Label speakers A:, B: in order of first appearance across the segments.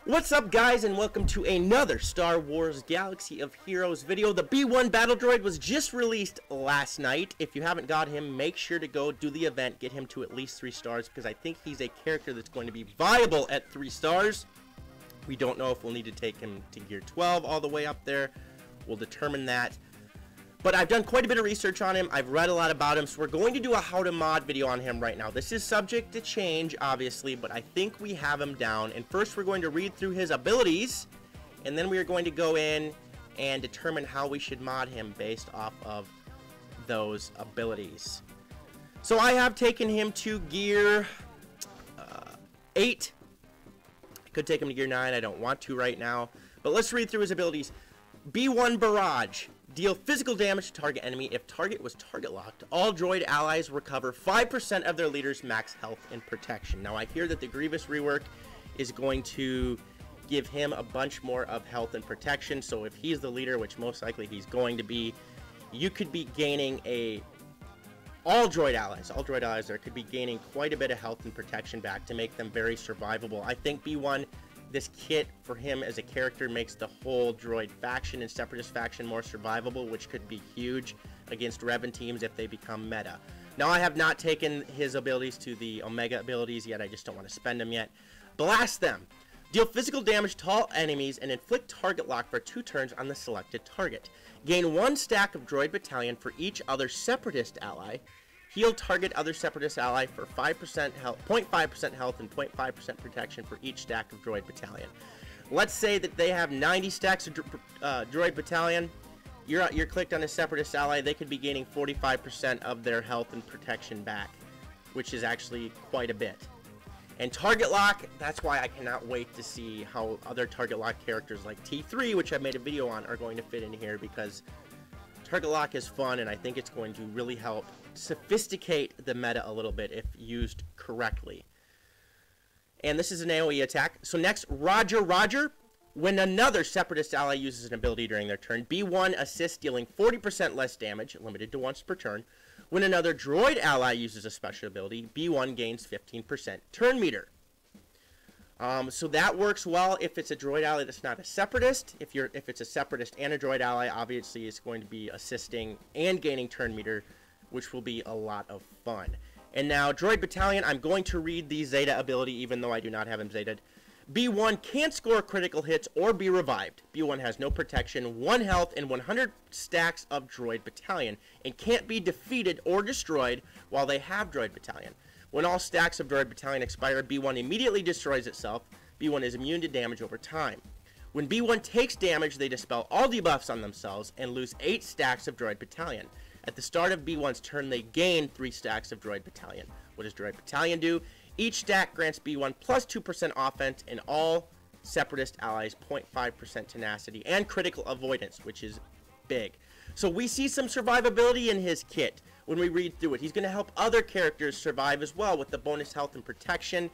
A: What's up, guys, and welcome to another Star Wars Galaxy of Heroes video. The B1 Battle Droid was just released last night. If you haven't got him, make sure to go do the event, get him to at least 3 stars, because I think he's a character that's going to be viable at 3 stars. We don't know if we'll need to take him to Gear 12 all the way up there. We'll determine that. But I've done quite a bit of research on him. I've read a lot about him, so we're going to do a how to mod video on him right now. This is subject to change, obviously, but I think we have him down. And first we're going to read through his abilities, and then we are going to go in and determine how we should mod him based off of those abilities. So I have taken him to Gear 8. I could take him to Gear 9. I don't want to right now. But let's read through his abilities. B1 Barrage. Deal physical damage to target enemy. If target was target locked, all droid allies recover 5% of their leader's max health and protection. Now I hear that the Grievous rework is going to give him a bunch more of health and protection, so if he's the leader, which most likely he's going to be, you could be gaining all droid allies there could be gaining quite a bit of health and protection back to make them very survivable. I think B1, this kit for him as a character makes the whole droid faction and separatist faction more survivable, which could be huge against Revan teams if they become meta. Now I have not taken his abilities to the Omega abilities yet, I just don't want to spend them yet. Blast them! Deal physical damage to all enemies and inflict target lock for 2 turns on the selected target. Gain 1 stack of droid battalion for each other separatist ally. Heal target other separatist ally for 5% health, 0.5% health and 0.5% protection for each stack of droid battalion. Let's say that they have 90 stacks of droid battalion. You're clicked on a separatist ally. They could be gaining 45% of their health and protection back, which is actually quite a bit. And target lock, that's why I cannot wait to see how other target lock characters like T3, which I made a video on, are going to fit in here, because target lock is fun, and I think it's going to really help sophisticate the meta a little bit if used correctly. And this is an AoE attack. So next, Roger Roger. When another separatist ally uses an ability during their turn, B1 assists, dealing 40% less damage, limited to once per turn. When another droid ally uses a special ability, B1 gains 15% turn meter. So that works well if it's a droid ally that's not a separatist. If it's a separatist and a droid ally, obviously it's going to be assisting and gaining turn meter, which will be a lot of fun. And now droid battalion, I'm going to read the Zeta ability even though I do not have him Zeta'd. B1 can't score critical hits or be revived. B1 has no protection, 1 health, and 100 stacks of droid battalion, and can't be defeated or destroyed while they have droid battalion. When all stacks of droid battalion expire, B1 immediately destroys itself. B1 is immune to damage over time. When B1 takes damage, they dispel all debuffs on themselves and lose 8 stacks of droid battalion. At the start of B1's turn, they gain 3 stacks of droid battalion. What does droid battalion do? Each stack grants B1 plus 2% offense and all separatist allies 0.5% tenacity and critical avoidance, which is big. So we see some survivability in his kit when we read through it. He's going to help other characters survive as well with the bonus health and protection.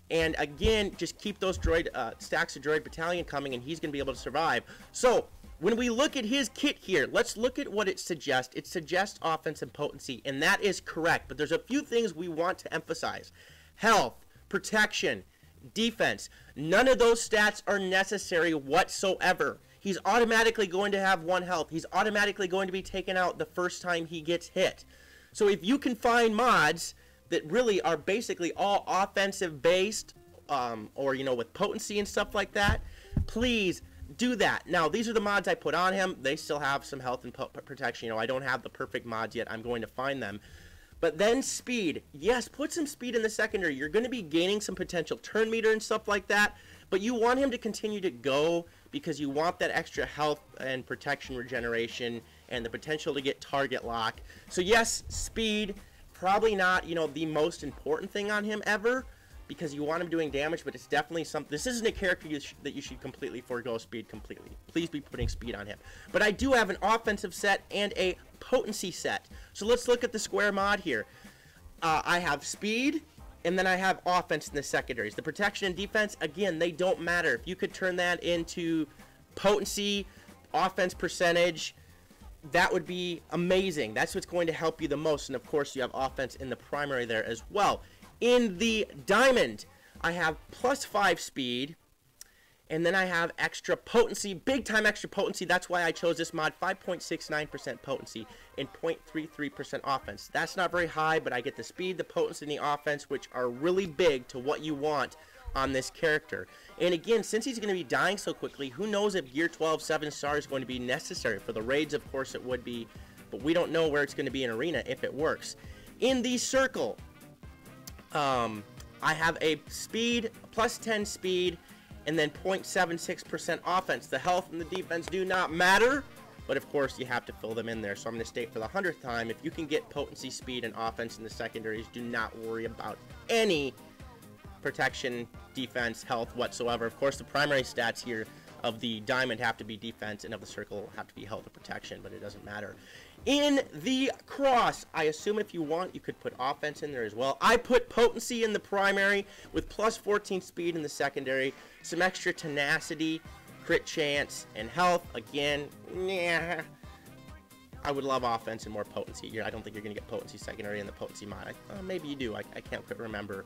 A: And again, just keep those droid stacks of droid battalion coming, and he's going to be able to survive. So when we look at his kit here, let's look at what it suggests. It suggests offense and potency, and that is correct. But there's a few things we want to emphasize. Health, protection, defense. None of those stats are necessary whatsoever. He's automatically going to have 1 health. He's automatically going to be taken out the first time he gets hit. So if you can find mods that really are basically all offensive based, or with potency and stuff like that, please do that. Now these are the mods I put on him. They still have some health and protection. I don't have the perfect mods yet. I'm going to find them. But then speed. Yes, put some speed in the secondary. You're going to be gaining some potential turn meter and stuff like that, but you want him to continue to go because you want that extra health and protection regeneration and the potential to get target lock. So yes, speed, probably not, the most important thing on him ever, because you want him doing damage, but it's definitely something. This isn't a character that you should completely forego speed completely. Please be putting speed on him. But I do have an offensive set and a potency set. So let's look at the square mod here. I have speed, and then I have offense in the secondaries. The protection and defense, again, they don't matter. If you could turn that into potency, offense percentage, that would be amazing. That's what's going to help you the most. And of course, you have offense in the primary there as well. In the diamond, I have +5 speed And then I have extra potency, big time extra potency. That's why I chose this mod, 5.69% potency and 0.33% offense. That's not very high, but I get the speed, the potency, and the offense, which are really big to what you want on this character. And again, since he's going to be dying so quickly, who knows if Gear 12 7 star is going to be necessary. For the raids, of course, it would be, but we don't know where it's going to be in Arena if it works. In the circle, I have a speed, plus 10 speed, and then 0.76% offense. The health and the defense do not matter, but of course you have to fill them in there. So I'm going to state for the 100th time, if you can get potency, speed, and offense in the secondaries, do not worry about any protection, defense, health whatsoever. Of course, the primary stats here of the diamond have to be defense, and of the circle have to be health and protection, but it doesn't matter. In the cross, I assume if you want, you could put offense in there as well. I put potency in the primary with plus 14 speed in the secondary, some extra tenacity, crit chance, and health. Again, yeah, I would love offense and more potency here. I don't think you're going to get potency secondary in the potency mod. Maybe you do. I can't quite remember.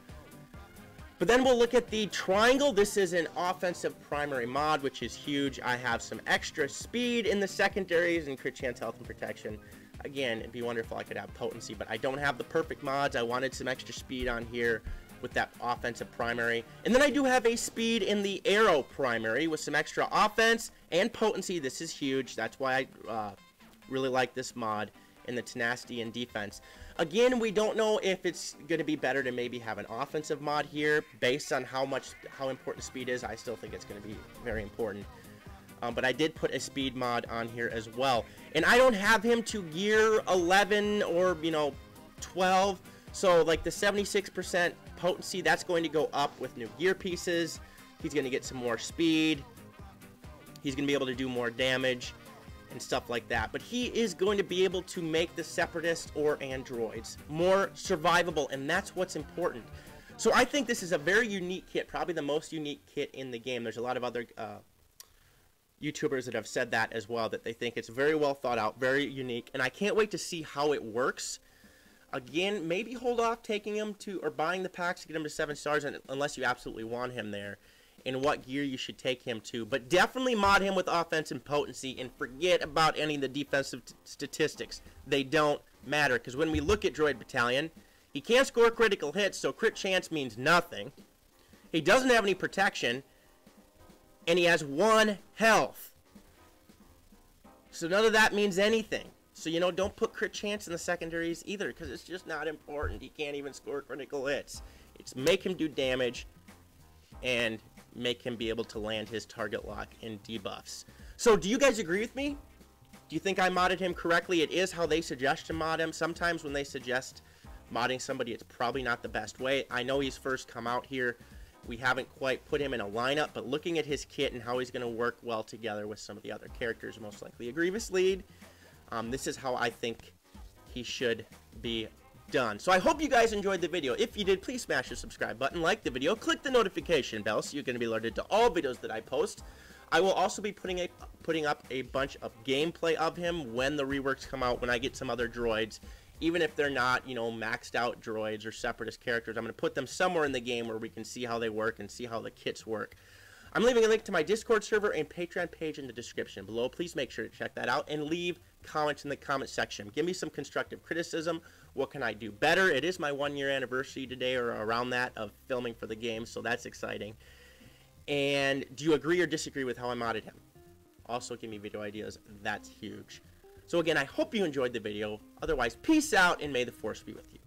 A: But then we'll look at the triangle. This is an offensive primary mod, which is huge. I have some extra speed in the secondaries and crit chance, health, and protection. Again, it'd be wonderful I could have potency, but I don't have the perfect mods. I wanted some extra speed on here with that offensive primary. And then I do have a speed in the arrow primary with some extra offense and potency. This is huge. That's why I really like this mod, in the tenacity and defense. Again, we don't know if it's going to be better to maybe have an offensive mod here based on how important speed is. I still think it's going to be very important. But I did put a speed mod on here as well. And I don't have him to gear 11 or, 12. So like the 76% potency, that's going to go up with new gear pieces. He's going to get some more speed. He's going to be able to do more damage and stuff like that. But he is going to be able to make the separatists or androids more survivable, and that's what's important. So I think this is a very unique kit, probably the most unique kit in the game. There's a lot of other YouTubers that have said that as well, that they think it's very well thought out, very unique, and I can't wait to see how it works. Again, maybe hold off taking him to, or buying the packs to get him to 7 stars unless you absolutely want him there, and what gear you should take him to. But definitely mod him with offense and potency, and forget about any of the defensive statistics. They don't matter, because when we look at Droid Battalion, he can't score critical hits, so crit chance means nothing. He doesn't have any protection, and he has 1 health. So none of that means anything. So, don't put crit chance in the secondaries either, because it's just not important. He can't even score critical hits. It's make him do damage, and make him be able to land his target lock and debuffs. So do you guys agree with me? Do you think I modded him correctly? It is how they suggest to mod him. Sometimes when they suggest modding somebody, it's probably not the best way. I know he's first come out here. We haven't quite put him in a lineup, but looking at his kit and how he's going to work well together with some of the other characters, most likely a Grievous lead, this is how I think he should be done. So I hope you guys enjoyed the video. If you did, please smash the subscribe button, like the video, click the notification bell so you're going to be alerted to all videos that I post. I will also be putting up a bunch of gameplay of him when the reworks come out, when I get some other droids. Even if they're not, maxed out droids or separatist characters, I'm going to put them somewhere in the game where we can see how they work and see how the kits work. I'm leaving a link to my Discord server and Patreon page in the description below. Please make sure to check that out and leave comments in the comment section. Give me some constructive criticism. What can I do better? It is my 1-year anniversary today, or around that, of filming for the game, so that's exciting. And do you agree or disagree with how I modded him? Also, give me video ideas. That's huge. So again, I hope you enjoyed the video. Otherwise, peace out, and may the Force be with you.